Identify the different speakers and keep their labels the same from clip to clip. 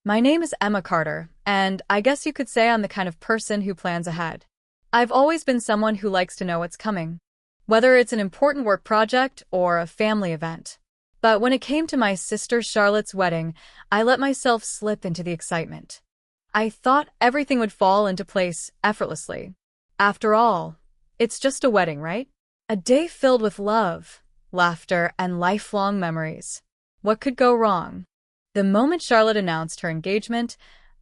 Speaker 1: My name is Emma Carter, and I guess you could say I'm the kind of person who plans ahead. I've always been someone who likes to know what's coming, whether it's an important work project or a family event. But when it came to my sister Charlotte's wedding, I let myself slip into the excitement. I thought everything would fall into place effortlessly. After all, it's just a wedding, right? A day filled with love, laughter, and lifelong memories. What could go wrong? The moment Charlotte announced her engagement,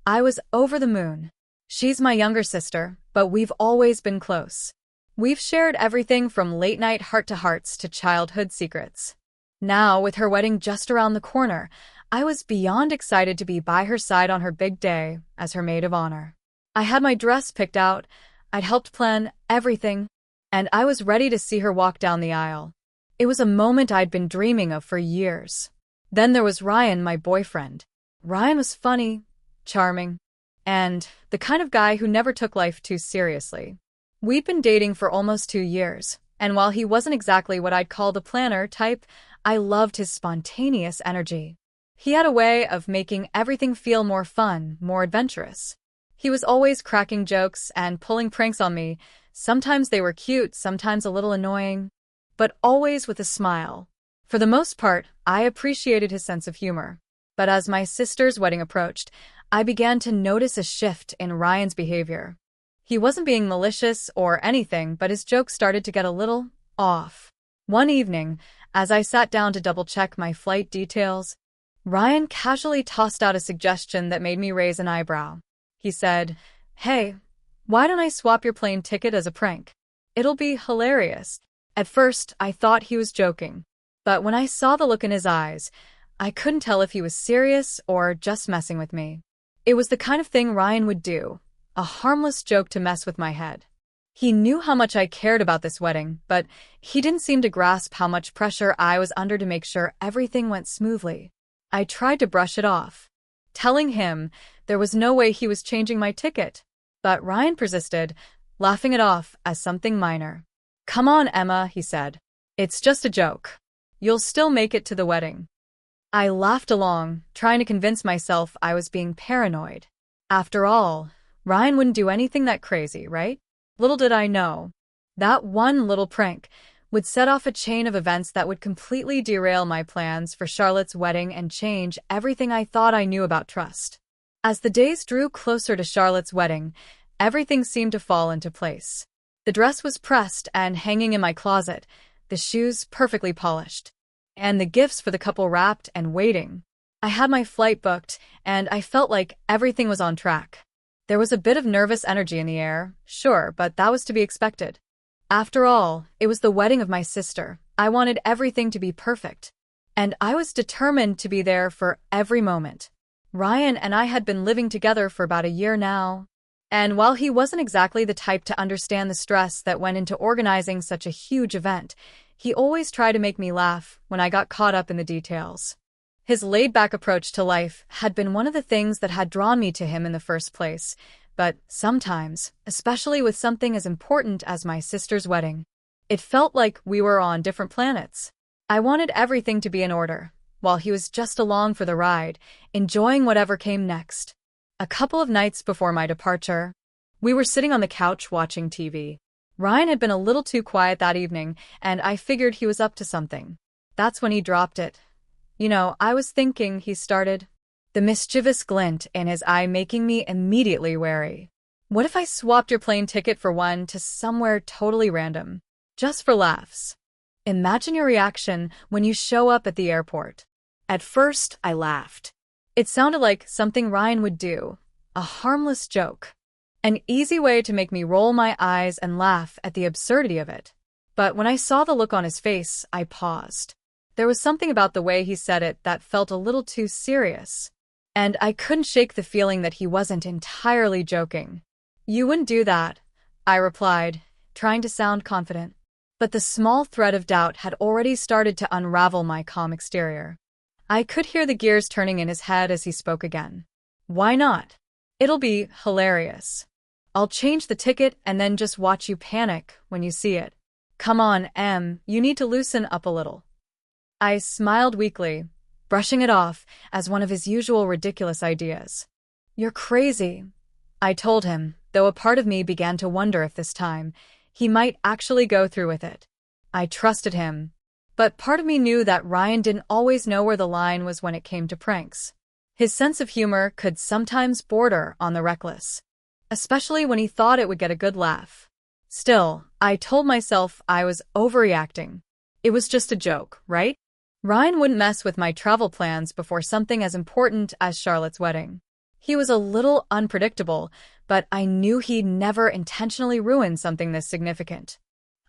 Speaker 1: I was over the moon. She's my younger sister, but we've always been close. We've shared everything from late-night heart-to-hearts to childhood secrets. Now, with her wedding just around the corner, I was beyond excited to be by her side on her big day as her maid of honor. I had my dress picked out, I'd helped plan everything, and I was ready to see her walk down the aisle. It was a moment I'd been dreaming of for years. Then there was Ryan, my boyfriend. Ryan was funny, charming, and the kind of guy who never took life too seriously. We'd been dating for almost 2 years, and while he wasn't exactly what I'd call the planner type, I loved his spontaneous energy. He had a way of making everything feel more fun, more adventurous. He was always cracking jokes and pulling pranks on me. Sometimes they were cute, sometimes a little annoying, but always with a smile. For the most part, I appreciated his sense of humor. But as my sister's wedding approached, I began to notice a shift in Ryan's behavior. He wasn't being malicious or anything, but his jokes started to get a little off. One evening, as I sat down to double-check my flight details, Ryan casually tossed out a suggestion that made me raise an eyebrow. He said, "Hey, why don't I swap your plane ticket as a prank? It'll be hilarious." At first, I thought he was joking. But when I saw the look in his eyes, I couldn't tell if he was serious or just messing with me. It was the kind of thing Ryan would do, a harmless joke to mess with my head. He knew how much I cared about this wedding, but he didn't seem to grasp how much pressure I was under to make sure everything went smoothly. I tried to brush it off, telling him there was no way he was changing my ticket. But Ryan persisted, laughing it off as something minor. "Come on, Emma," he said. "It's just a joke. You'll still make it to the wedding." I laughed along, trying to convince myself I was being paranoid. After all, Ryan wouldn't do anything that crazy, right? Little did I know, that one little prank would set off a chain of events that would completely derail my plans for Charlotte's wedding and change everything I thought I knew about trust. As the days drew closer to Charlotte's wedding, everything seemed to fall into place. The dress was pressed and hanging in my closet, the shoes perfectly polished, and the gifts for the couple wrapped and waiting. I had my flight booked, and I felt like everything was on track. There was a bit of nervous energy in the air, sure, but that was to be expected. After all, it was the wedding of my sister. I wanted everything to be perfect, and I was determined to be there for every moment. Ryan and I had been living together for about a year now, and while he wasn't exactly the type to understand the stress that went into organizing such a huge event, he always tried to make me laugh when I got caught up in the details. His laid-back approach to life had been one of the things that had drawn me to him in the first place, but sometimes, especially with something as important as my sister's wedding, it felt like we were on different planets. I wanted everything to be in order, while he was just along for the ride, enjoying whatever came next. A couple of nights before my departure, we were sitting on the couch watching TV. Ryan had been a little too quiet that evening, and I figured he was up to something. That's when he dropped it. I was thinking," he started, the mischievous glint in his eye making me immediately wary. "What if I swapped your plane ticket for one to somewhere totally random, just for laughs? Imagine your reaction when you show up at the airport." At first, I laughed. It sounded like something Ryan would do, a harmless joke, an easy way to make me roll my eyes and laugh at the absurdity of it. But when I saw the look on his face, I paused. There was something about the way he said it that felt a little too serious, and I couldn't shake the feeling that he wasn't entirely joking. "You wouldn't do that," I replied, trying to sound confident. But the small thread of doubt had already started to unravel my calm exterior. I could hear the gears turning in his head as he spoke again. "Why not? It'll be hilarious. I'll change the ticket and then just watch you panic when you see it. Come on, Em, you need to loosen up a little." I smiled weakly, brushing it off as one of his usual ridiculous ideas. "You're crazy," I told him, though a part of me began to wonder if this time he might actually go through with it. I trusted him, but part of me knew that Ryan didn't always know where the line was when it came to pranks. His sense of humor could sometimes border on the reckless, especially when he thought it would get a good laugh. Still, I told myself I was overreacting. It was just a joke, right? Ryan wouldn't mess with my travel plans before something as important as Charlotte's wedding. He was a little unpredictable, but I knew he'd never intentionally ruin something this significant.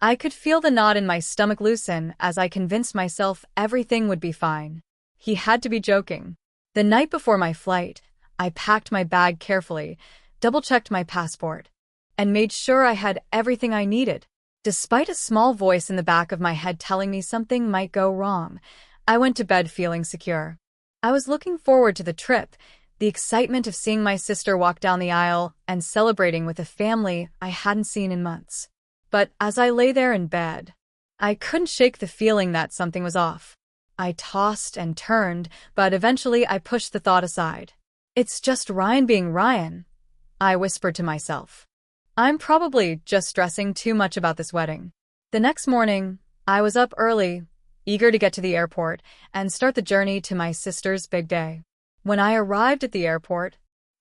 Speaker 1: I could feel the knot in my stomach loosen as I convinced myself everything would be fine. He had to be joking. The night before my flight, I packed my bag carefully, double-checked my passport, and made sure I had everything I needed. Despite a small voice in the back of my head telling me something might go wrong, I went to bed feeling secure. I was looking forward to the trip, the excitement of seeing my sister walk down the aisle and celebrating with a family I hadn't seen in months. But as I lay there in bed, I couldn't shake the feeling that something was off. I tossed and turned, but eventually I pushed the thought aside. "It's just Ryan being Ryan," I whispered to myself. "I'm probably just stressing too much about this wedding." The next morning, I was up early, eager to get to the airport and start the journey to my sister's big day. When I arrived at the airport,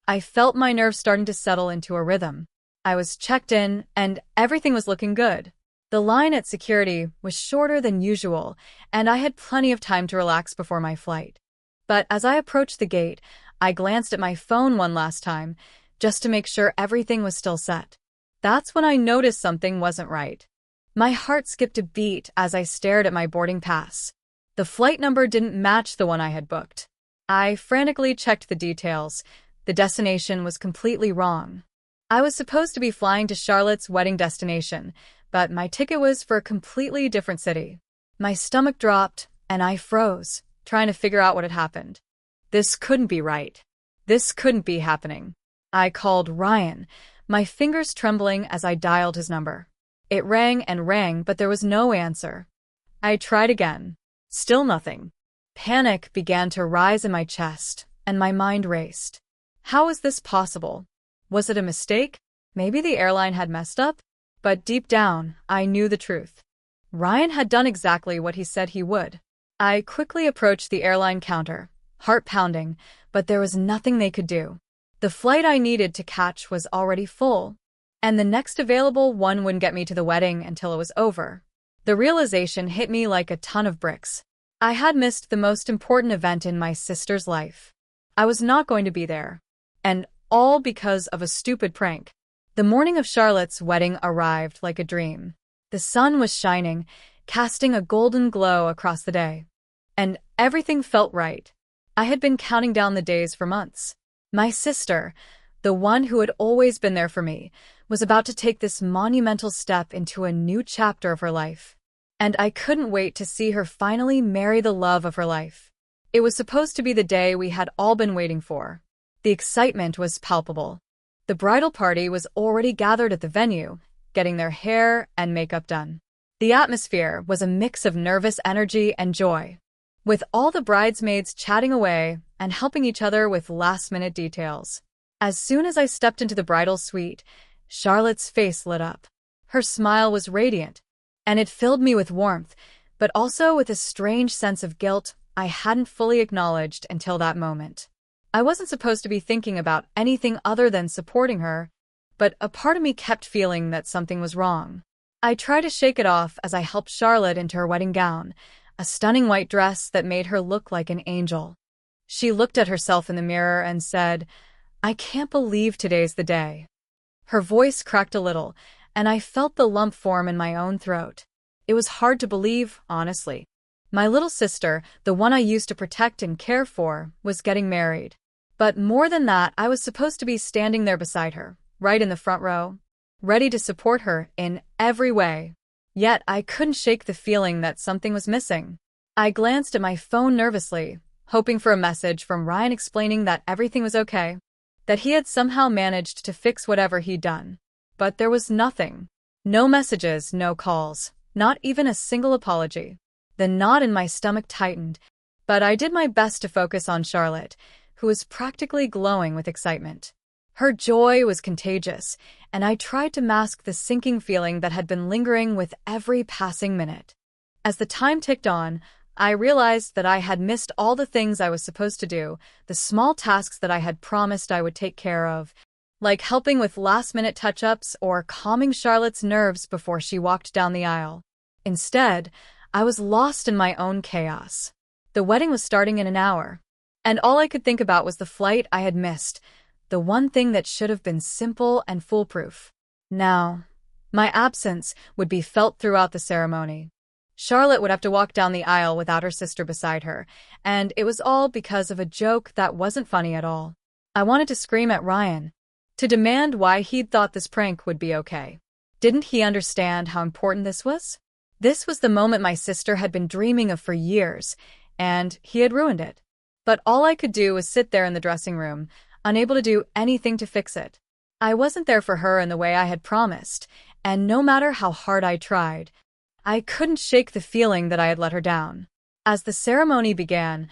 Speaker 1: I felt my nerves starting to settle into a rhythm. I was checked in, and everything was looking good. The line at security was shorter than usual, and I had plenty of time to relax before my flight. But as I approached the gate, I glanced at my phone one last time, just to make sure everything was still set. That's when I noticed something wasn't right. My heart skipped a beat as I stared at my boarding pass. The flight number didn't match the one I had booked. I frantically checked the details. The destination was completely wrong. I was supposed to be flying to Charlotte's wedding destination, but my ticket was for a completely different city. My stomach dropped, and I froze, trying to figure out what had happened. This couldn't be right. This couldn't be happening. I called Ryan, my fingers trembling as I dialed his number. It rang and rang, but there was no answer. I tried again. Still nothing. Panic began to rise in my chest, and my mind raced. How was this possible? Was it a mistake? Maybe the airline had messed up? But deep down, I knew the truth. Ryan had done exactly what he said he would. I quickly approached the airline counter, heart pounding, but there was nothing they could do. The flight I needed to catch was already full, and the next available one wouldn't get me to the wedding until it was over. The realization hit me like a ton of bricks. I had missed the most important event in my sister's life. I was not going to be there, and all because of a stupid prank. The morning of Charlotte's wedding arrived like a dream. The sun was shining, casting a golden glow across the day, and everything felt right. I had been counting down the days for months. My sister, the one who had always been there for me, was about to take this monumental step into a new chapter of her life. And I couldn't wait to see her finally marry the love of her life. It was supposed to be the day we had all been waiting for. The excitement was palpable. The bridal party was already gathered at the venue, getting their hair and makeup done. The atmosphere was a mix of nervous energy and joy, with all the bridesmaids chatting away and helping each other with last-minute details. As soon as I stepped into the bridal suite, Charlotte's face lit up. Her smile was radiant, and it filled me with warmth, but also with a strange sense of guilt I hadn't fully acknowledged until that moment. I wasn't supposed to be thinking about anything other than supporting her, but a part of me kept feeling that something was wrong. I tried to shake it off as I helped Charlotte into her wedding gown, a stunning white dress that made her look like an angel. She looked at herself in the mirror and said, "I can't believe today's the day." Her voice cracked a little, and I felt the lump form in my own throat. It was hard to believe, honestly. My little sister, the one I used to protect and care for, was getting married. But more than that, I was supposed to be standing there beside her, right in the front row, ready to support her in every way. Yet I couldn't shake the feeling that something was missing. I glanced at my phone nervously, hoping for a message from Ryan explaining that everything was okay, that he had somehow managed to fix whatever he'd done. But there was nothing. No messages, no calls, not even a single apology. The knot in my stomach tightened, But I did my best to focus on Charlotte, who was practically glowing with excitement. Her joy was contagious, and I tried to mask the sinking feeling that had been lingering with every passing minute. As the time ticked on, I realized that I had missed all the things I was supposed to do, the small tasks that I had promised I would take care of, like helping with last-minute touch-ups or calming Charlotte's nerves before she walked down the aisle. Instead, I was lost in my own chaos. The wedding was starting in an hour, and all I could think about was the flight I had missed, the one thing that should have been simple and foolproof. Now, my absence would be felt throughout the ceremony. Charlotte would have to walk down the aisle without her sister beside her, and it was all because of a joke that wasn't funny at all. I wanted to scream at Ryan, to demand why he'd thought this prank would be okay. Didn't he understand how important this was? This was the moment my sister had been dreaming of for years, and he had ruined it. But all I could do was sit there in the dressing room, unable to do anything to fix it. I wasn't there for her in the way I had promised, and no matter how hard I tried, I couldn't shake the feeling that I had let her down. As the ceremony began,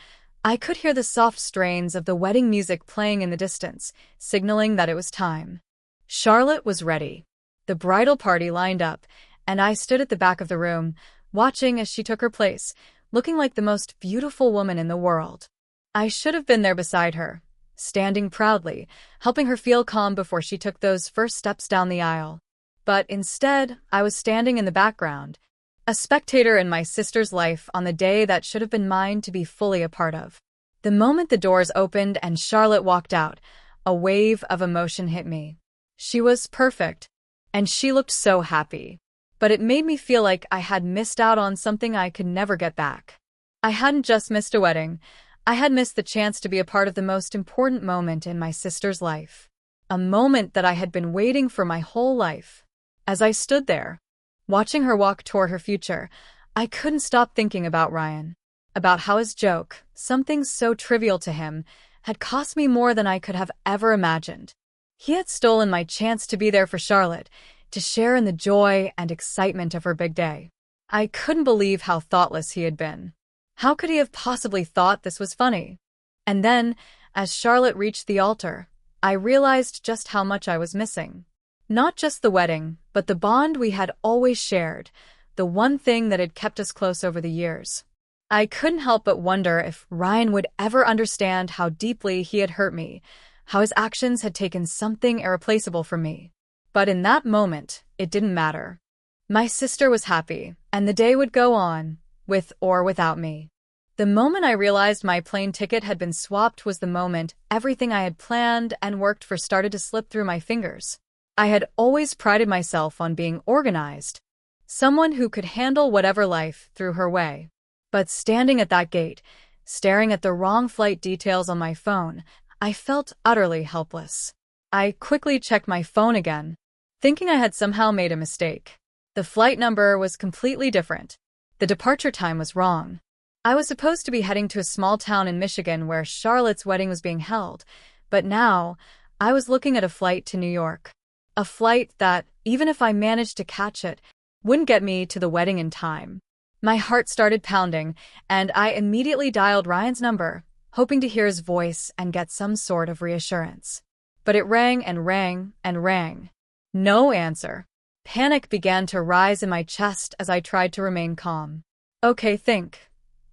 Speaker 1: I could hear the soft strains of the wedding music playing in the distance, signaling that it was time. Charlotte was ready. The bridal party lined up, and I stood at the back of the room, watching as she took her place, looking like the most beautiful woman in the world. I should have been there beside her, standing proudly, helping her feel calm before she took those first steps down the aisle. But instead, I was standing in the background, a spectator in my sister's life on the day that should have been mine to be fully a part of. The moment the doors opened and Charlotte walked out, a wave of emotion hit me. She was perfect, and she looked so happy. But it made me feel like I had missed out on something I could never get back. I hadn't just missed a wedding. I had missed the chance to be a part of the most important moment in my sister's life. A moment that I had been waiting for my whole life. As I stood there, watching her walk toward her future, I couldn't stop thinking about Ryan. About how his joke, something so trivial to him, had cost me more than I could have ever imagined. He had stolen my chance to be there for Charlotte, to share in the joy and excitement of her big day. I couldn't believe how thoughtless he had been. How could he have possibly thought this was funny? And then, as Charlotte reached the altar, I realized just how much I was missing. Not just the wedding, but the bond we had always shared, the one thing that had kept us close over the years. I couldn't help but wonder if Ryan would ever understand how deeply he had hurt me, how his actions had taken something irreplaceable from me. But in that moment, it didn't matter. My sister was happy, and the day would go on, with or without me. The moment I realized my plane ticket had been swapped was the moment everything I had planned and worked for started to slip through my fingers. I had always prided myself on being organized, someone who could handle whatever life threw her way. But standing at that gate, staring at the wrong flight details on my phone, I felt utterly helpless. I quickly checked my phone again, thinking I had somehow made a mistake. The flight number was completely different. The departure time was wrong. I was supposed to be heading to a small town in Michigan where Charlotte's wedding was being held, but now I was looking at a flight to New York. A flight that, even if I managed to catch it, wouldn't get me to the wedding in time. My heart started pounding, and I immediately dialed Ryan's number, hoping to hear his voice and get some sort of reassurance. But it rang and rang and rang. No answer. Panic began to rise in my chest as I tried to remain calm. "Okay, think,"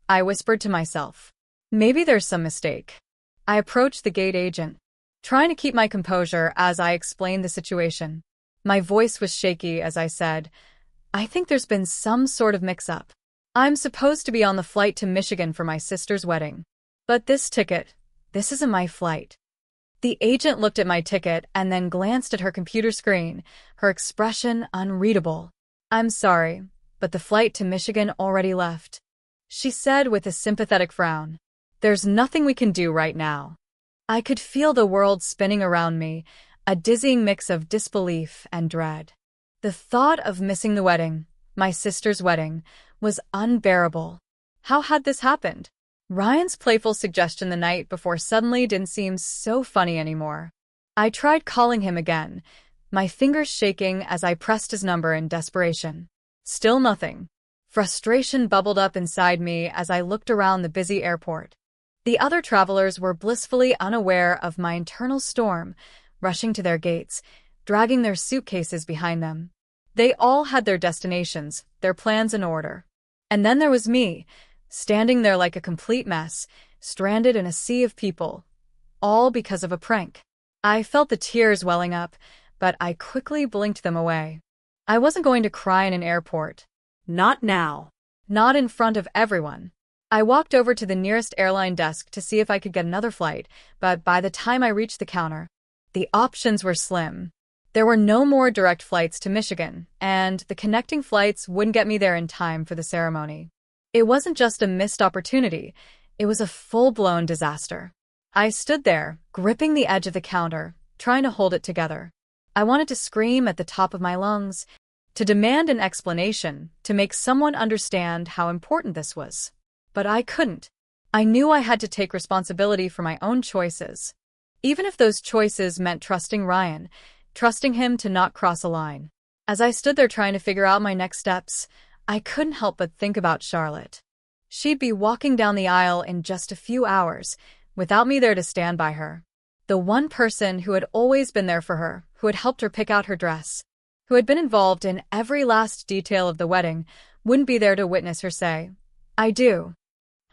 Speaker 1: I whispered to myself. "Maybe there's some mistake." I approached the gate agent, trying to keep my composure as I explained the situation. My voice was shaky as I said, "I think there's been some sort of mix-up. I'm supposed to be on the flight to Michigan for my sister's wedding. But this isn't my flight." The agent looked at my ticket and then glanced at her computer screen, her expression unreadable. "I'm sorry, but the flight to Michigan already left," she said with a sympathetic frown. "There's nothing we can do right now." I could feel the world spinning around me, a dizzying mix of disbelief and dread. The thought of missing the wedding, my sister's wedding, was unbearable. How had this happened? Ryan's playful suggestion the night before suddenly didn't seem so funny anymore. I tried calling him again, my fingers shaking as I pressed his number in desperation. Still nothing. Frustration bubbled up inside me as I looked around the busy airport. The other travelers were blissfully unaware of my internal storm, rushing to their gates, dragging their suitcases behind them. They all had their destinations, their plans in order. And then there was me, standing there like a complete mess, stranded in a sea of people, all because of a prank. I felt the tears welling up, but I quickly blinked them away. I wasn't going to cry in an airport.
Speaker 2: Not now.
Speaker 1: Not in front of everyone. I walked over to the nearest airline desk to see if I could get another flight, but by the time I reached the counter, the options were slim. There were no more direct flights to Michigan, and the connecting flights wouldn't get me there in time for the ceremony. It wasn't just a missed opportunity, it was a full-blown disaster. I stood there, gripping the edge of the counter, trying to hold it together. I wanted to scream at the top of my lungs, to demand an explanation, to make someone understand how important this was. But I couldn't. I knew I had to take responsibility for my own choices. Even if those choices meant trusting Ryan, trusting him to not cross a line. As I stood there trying to figure out my next steps, I couldn't help but think about Charlotte. She'd be walking down the aisle in just a few hours, without me there to stand by her. The one person who had always been there for her, who had helped her pick out her dress, who had been involved in every last detail of the wedding, wouldn't be there to witness her say, "I do."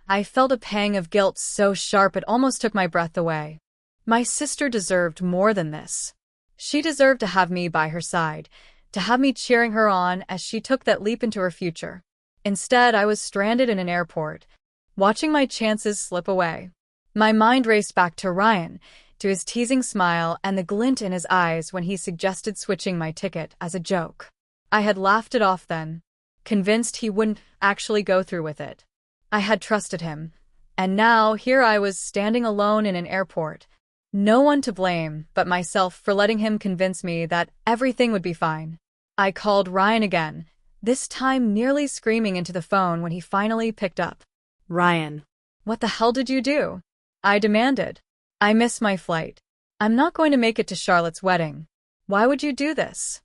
Speaker 1: I felt a pang of guilt so sharp it almost took my breath away. My sister deserved more than this. She deserved to have me by her side, to have me cheering her on as she took that leap into her future. Instead, I was stranded in an airport, watching my chances slip away. My mind raced back to Ryan, to his teasing smile and the glint in his eyes when he suggested switching my ticket as a joke. I had laughed it off then, convinced he wouldn't actually go through with it. I had trusted him, and now here I was standing alone in an airport. No one to blame but myself for letting him convince me that everything would be fine. I called Ryan again, this time nearly screaming into the phone when he finally picked up.
Speaker 2: Ryan.
Speaker 1: What the hell did you do? I demanded. I missed my flight. I'm not going to make it to Charlotte's wedding. Why would you do this?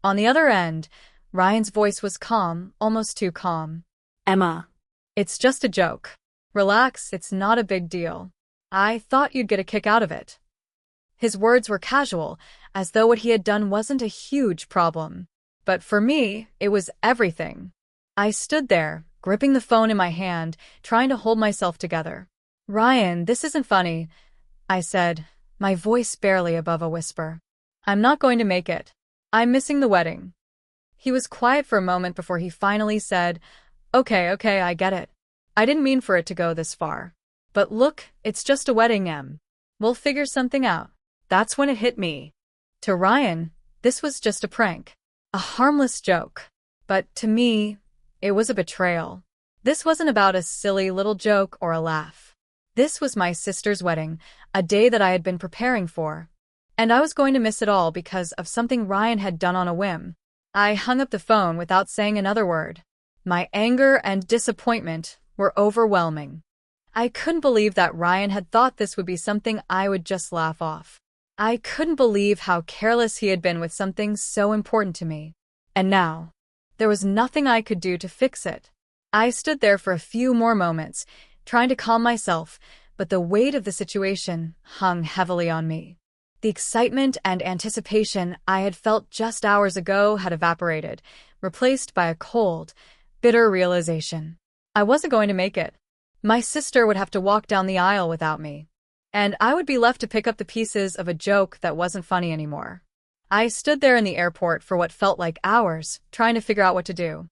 Speaker 1: On the other end, Ryan's voice was calm, almost too calm.
Speaker 2: Emma.
Speaker 1: It's just a joke. Relax, it's not a big deal. I thought you'd get a kick out of it. His words were casual, as though what he had done wasn't a huge problem. But for me, it was everything. I stood there, gripping the phone in my hand, trying to hold myself together. Ryan, this isn't funny, I said, my voice barely above a whisper. I'm not going to make it. I'm missing the wedding. He was quiet for a moment before he finally said, Okay, I get it. I didn't mean for it to go this far. But look, it's just a wedding, Em. We'll figure something out. That's when it hit me. To Ryan, this was just a prank. A harmless joke. But to me, it was a betrayal. This wasn't about a silly little joke or a laugh. This was my sister's wedding, a day that I had been preparing for. And I was going to miss it all because of something Ryan had done on a whim. I hung up the phone without saying another word. My anger and disappointment were overwhelming. I couldn't believe that Ryan had thought this would be something I would just laugh off. I couldn't believe how careless he had been with something so important to me. And now, there was nothing I could do to fix it. I stood there for a few more moments, trying to calm myself, but the weight of the situation hung heavily on me. The excitement and anticipation I had felt just hours ago had evaporated, replaced by a cold, bitter realization. I wasn't going to make it. My sister would have to walk down the aisle without me, and I would be left to pick up the pieces of a joke that wasn't funny anymore. I stood there in the airport for what felt like hours, trying to figure out what to do.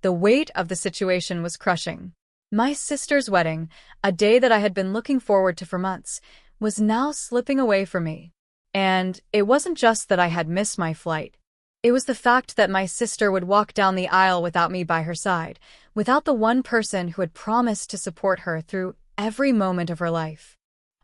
Speaker 1: The weight of the situation was crushing. My sister's wedding, a day that I had been looking forward to for months, was now slipping away from me. And it wasn't just that I had missed my flight. It was the fact that my sister would walk down the aisle without me by her side, without the one person who had promised to support her through every moment of her life.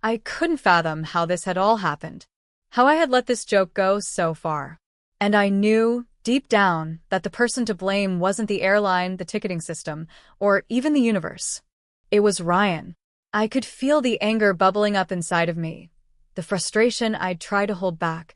Speaker 1: I couldn't fathom how this had all happened, how I had let this joke go so far. And I knew, deep down, that the person to blame wasn't the airline, the ticketing system, or even the universe. It was Ryan. I could feel the anger bubbling up inside of me, the frustration I'd tried to hold back,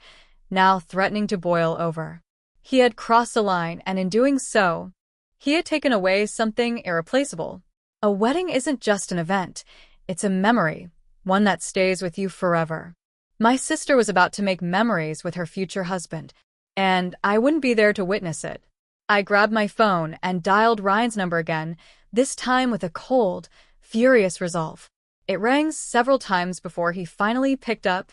Speaker 1: now threatening to boil over. He had crossed a line, and in doing so, He had taken away something irreplaceable. A wedding isn't just an event, it's a memory, one that stays with you forever. My sister was about to make memories with her future husband, and I wouldn't be there to witness it. I grabbed my phone and dialed Ryan's number again, this time with a cold, furious resolve. It rang several times before he finally picked up,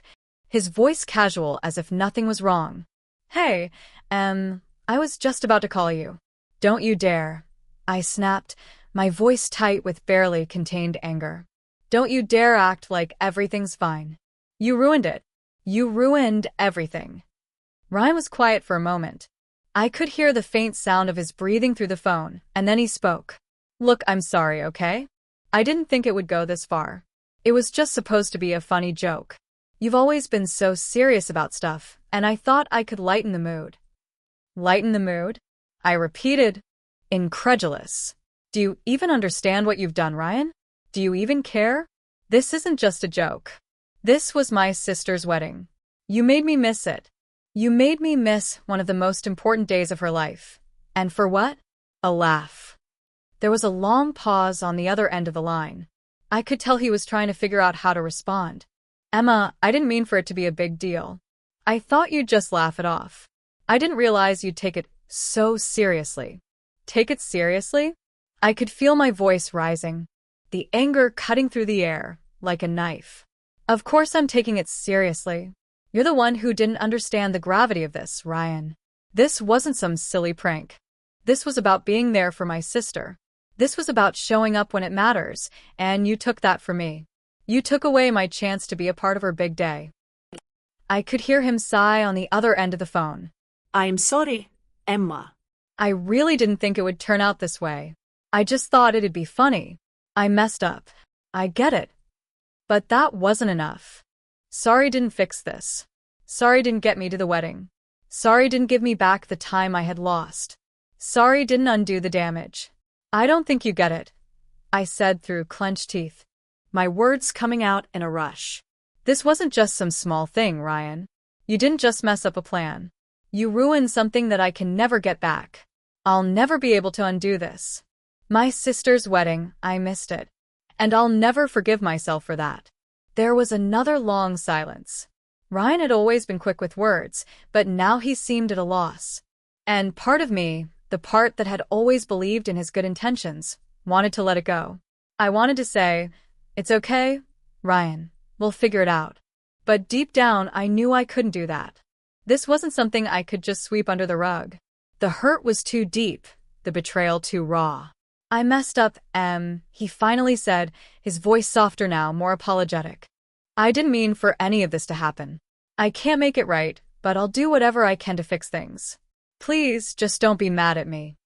Speaker 1: his voice casual as if nothing was wrong. Hey, I was just about to call you. Don't you dare. I snapped, my voice tight with barely contained anger. Don't you dare act like everything's fine. You ruined it. You ruined everything. Ryan was quiet for a moment. I could hear the faint sound of his breathing through the phone, and then he spoke. Look, I'm sorry, okay? I didn't think it would go this far. It was just supposed to be a funny joke. You've always been so serious about stuff, and I thought I could lighten the mood. Lighten the mood? I repeated, incredulous. Do you even understand what you've done, Ryan? Do you even care? This isn't just a joke. This was my sister's wedding. You made me miss it. You made me miss one of the most important days of her life. And for what? A laugh. There was a long pause on the other end of the line. I could tell he was trying to figure out how to respond. Emma, I didn't mean for it to be a big deal. I thought you'd just laugh it off. I didn't realize you'd take it so seriously. Take it seriously? I could feel my voice rising, the anger cutting through the air like a knife. Of course I'm taking it seriously. You're the one who didn't understand the gravity of this, Ryan. This wasn't some silly prank. This was about being there for my sister. This was about showing up when it matters, and you took that from me. You took away my chance to be a part of her big day. I could hear him sigh on the other end of the phone.
Speaker 2: I'm sorry, Emma.
Speaker 1: I really didn't think it would turn out this way. I just thought it'd be funny. I messed up. I get it. But that wasn't enough. Sorry didn't fix this. Sorry didn't get me to the wedding. Sorry didn't give me back the time I had lost. Sorry didn't undo the damage. I don't think you get it, I said through clenched teeth, my words coming out in a rush. This wasn't just some small thing, Ryan. You didn't just mess up a plan. You ruined something that I can never get back. I'll never be able to undo this. My sister's wedding, I missed it. And I'll never forgive myself for that. There was another long silence. Ryan had always been quick with words, but now he seemed at a loss. And part of me, the part that had always believed in his good intentions, wanted to let it go. I wanted to say, it's okay, Ryan, we'll figure it out. But deep down, I knew I couldn't do that. This wasn't something I could just sweep under the rug. The hurt was too deep, the betrayal too raw. I messed up, he finally said, his voice softer now, more apologetic. I didn't mean for any of this to happen. I can't make it right, but I'll do whatever I can to fix things. Please, just don't be mad at me.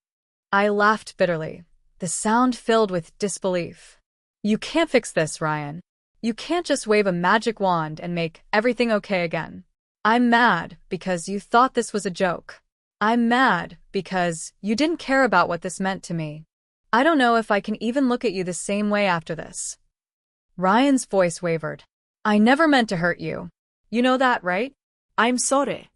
Speaker 1: I laughed bitterly, the sound filled with disbelief. You can't fix this, Ryan. You can't just wave a magic wand and make everything okay again. I'm mad because you thought this was a joke. I'm mad because you didn't care about what this meant to me. I don't know if I can even look at you the same way after this. Ryan's voice wavered. I never meant to hurt you. You know that, right?
Speaker 2: I'm sorry.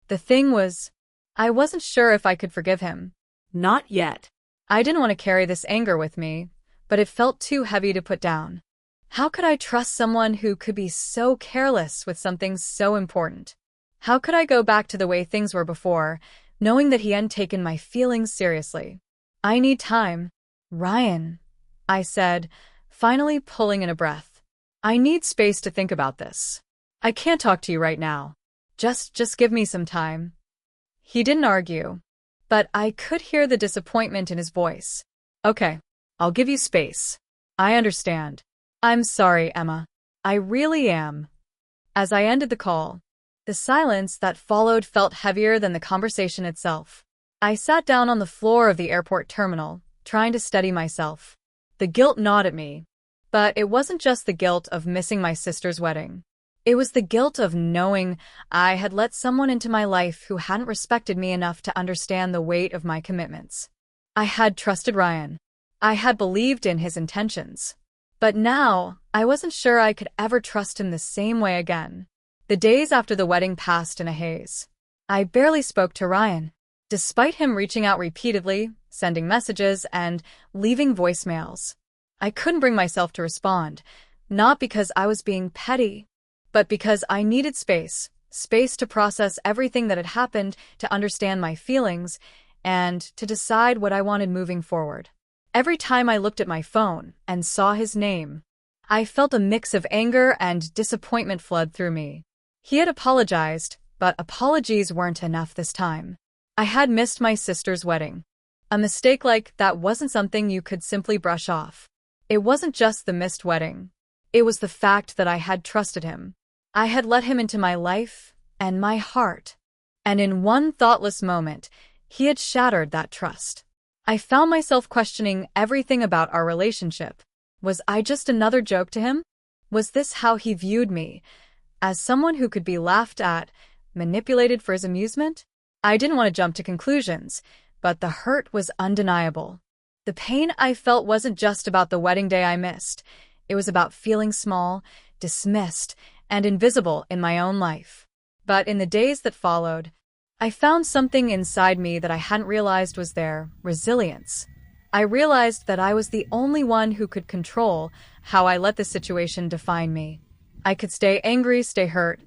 Speaker 1: The thing was, I wasn't sure if I could forgive him.
Speaker 2: Not yet.
Speaker 1: I didn't want to carry this anger with me, but it felt too heavy to put down. How could I trust someone who could be so careless with something so important? How could I go back to the way things were before, knowing that he hadn't taken my feelings seriously? I need time. Ryan, I said, finally pulling in a breath. I need space to think about this. I can't talk to you right now. Just give me some time. He didn't argue, but I could hear the disappointment in his voice. Okay, I'll give you space. I understand. I'm sorry, Emma. I really am. As I ended the call, the silence that followed felt heavier than the conversation itself. I sat down on the floor of the airport terminal, trying to steady myself. The guilt gnawed at me. But it wasn't just the guilt of missing my sister's wedding. It was the guilt of knowing I had let someone into my life who hadn't respected me enough to understand the weight of my commitments. I had trusted Ryan. I had believed in his intentions. But now, I wasn't sure I could ever trust him the same way again. The days after the wedding passed in a haze. I barely spoke to Ryan. Despite him reaching out repeatedly, sending messages, and leaving voicemails. I couldn't bring myself to respond, not because I was being petty, but because I needed space to process everything that had happened, to understand my feelings, and to decide what I wanted moving forward. Every time I looked at my phone and saw his name, I felt a mix of anger and disappointment flood through me. He had apologized, but apologies weren't enough this time. I had missed my sister's wedding. A mistake like that wasn't something you could simply brush off. It wasn't just the missed wedding. It was the fact that I had trusted him. I had let him into my life and my heart. And in one thoughtless moment, he had shattered that trust. I found myself questioning everything about our relationship. Was I just another joke to him? Was this how he viewed me? As someone who could be laughed at, manipulated for his amusement? I didn't want to jump to conclusions, but the hurt was undeniable. The pain I felt wasn't just about the wedding day I missed. It was about feeling small, dismissed, and invisible in my own life. But in the days that followed, I found something inside me that I hadn't realized was there: resilience. I realized that I was the only one who could control how I let this situation define me. I could stay angry, stay hurt,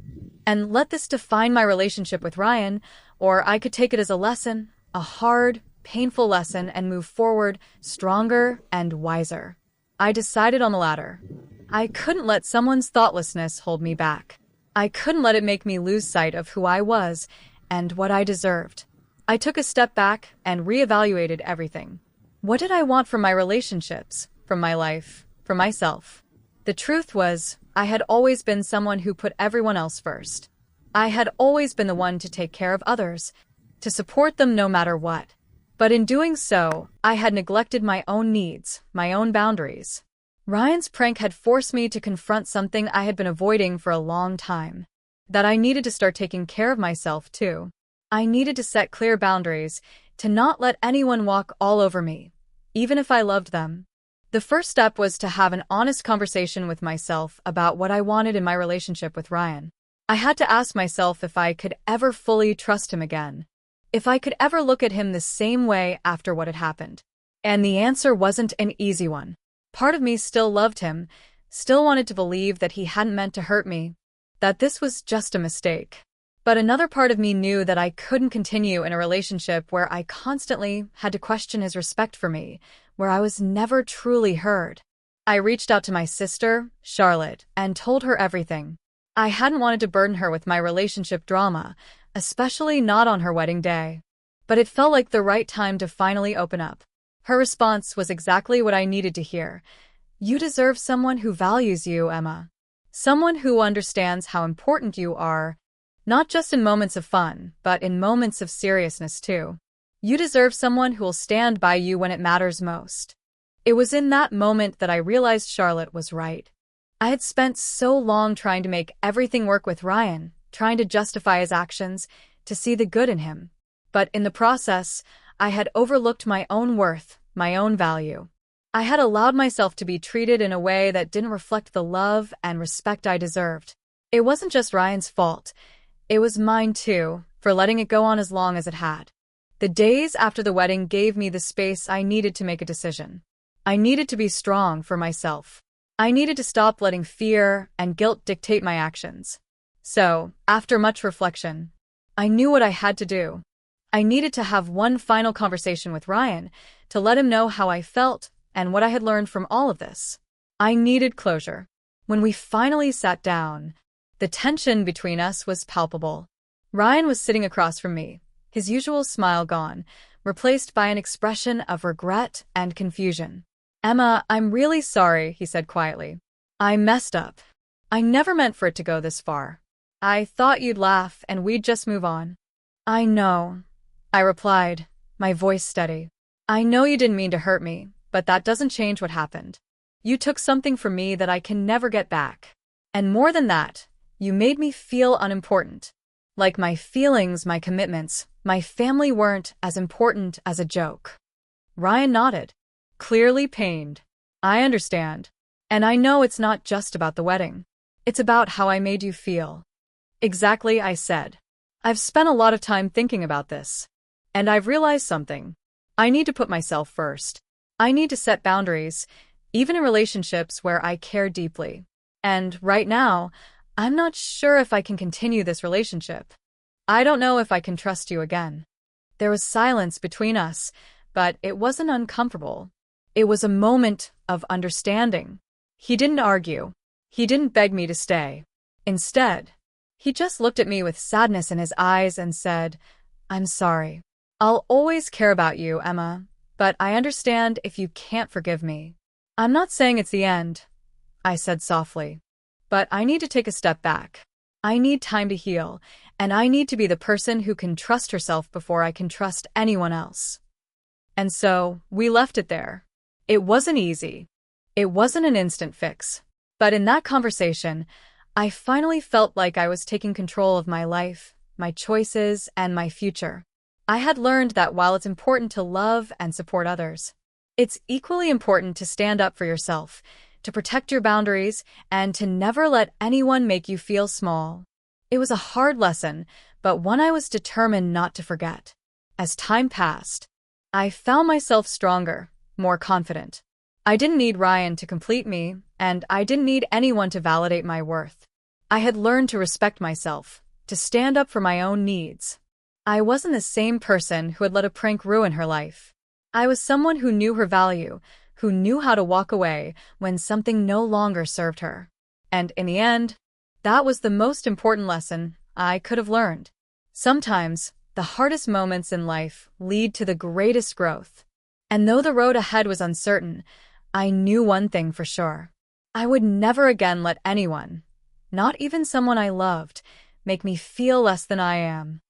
Speaker 1: and let this define my relationship with Ryan, or I could take it as a lesson, a hard, painful lesson, and move forward, stronger and wiser. I decided on the latter. I couldn't let someone's thoughtlessness hold me back. I couldn't let it make me lose sight of who I was and what I deserved. I took a step back and reevaluated everything. What did I want from my relationships, from my life, from myself? The truth was, I had always been someone who put everyone else first. I had always been the one to take care of others, to support them no matter what. But in doing so, I had neglected my own needs, my own boundaries. Ryan's prank had forced me to confront something I had been avoiding for a long time. That I needed to start taking care of myself too. I needed to set clear boundaries, to not let anyone walk all over me, even if I loved them. The first step was to have an honest conversation with myself about what I wanted in my relationship with Ryan. I had to ask myself if I could ever fully trust him again. If I could ever look at him the same way after what had happened. And the answer wasn't an easy one. Part of me still loved him, still wanted to believe that he hadn't meant to hurt me, that this was just a mistake. But another part of me knew that I couldn't continue in a relationship where I constantly had to question his respect for me, where I was never truly heard. I reached out to my sister, Charlotte, and told her everything. I hadn't wanted to burden her with my relationship drama, especially not on her wedding day. But it felt like the right time to finally open up. Her response was exactly what I needed to hear. You deserve someone who values you, Emma. Someone who understands how important you are, not just in moments of fun, but in moments of seriousness too. You deserve someone who will stand by you when it matters most. It was in that moment that I realized Charlotte was right. I had spent so long trying to make everything work with Ryan, trying to justify his actions, to see the good in him. But in the process, I had overlooked my own worth, my own value. I had allowed myself to be treated in a way that didn't reflect the love and respect I deserved. It wasn't just Ryan's fault. It was mine too, for letting it go on as long as it had. The days after the wedding gave me the space I needed to make a decision. I needed to be strong for myself. I needed to stop letting fear and guilt dictate my actions. So, after much reflection, I knew what I had to do. I needed to have one final conversation with Ryan, to let him know how I felt and what I had learned from all of this. I needed closure. When we finally sat down, the tension between us was palpable. Ryan was sitting across from me, his usual smile gone, replaced by an expression of regret and confusion. Emma, I'm really sorry, he said quietly. I messed up. I never meant for it to go this far. I thought you'd laugh and we'd just move on. I know, I replied, my voice steady. I know you didn't mean to hurt me, but that doesn't change what happened. You took something from me that I can never get back. And more than that, you made me feel unimportant. Like my feelings, my commitments, my family weren't as important as a joke. Ryan nodded, clearly pained. I understand. And I know it's not just about the wedding. It's about how I made you feel. Exactly, I said. I've spent a lot of time thinking about this. And I've realized something. I need to put myself first. I need to set boundaries, even in relationships where I care deeply. And right now, I'm not sure if I can continue this relationship. I don't know if I can trust you again. There was silence between us, but it wasn't uncomfortable. It was a moment of understanding. He didn't argue. He didn't beg me to stay. Instead, he just looked at me with sadness in his eyes and said, "I'm sorry. I'll always care about you, Emma, but I understand if you can't forgive me." "I'm not saying it's the end," I said softly, "but I need to take a step back. I need time to heal, and I need to be the person who can trust herself before I can trust anyone else." And so, we left it there. It wasn't easy. It wasn't an instant fix. But in that conversation, I finally felt like I was taking control of my life, my choices, and my future. I had learned that while it's important to love and support others, it's equally important to stand up for yourself, to protect your boundaries, and to never let anyone make you feel small. It was a hard lesson, but one I was determined not to forget. As time passed, I found myself stronger, more confident. I didn't need Ryan to complete me, and I didn't need anyone to validate my worth. I had learned to respect myself, to stand up for my own needs. I wasn't the same person who had let a prank ruin her life. I was someone who knew her value, who knew how to walk away when something no longer served her. And in the end, that was the most important lesson I could have learned. Sometimes, the hardest moments in life lead to the greatest growth. And though the road ahead was uncertain, I knew one thing for sure. I would never again let anyone, not even someone I loved, make me feel less than I am.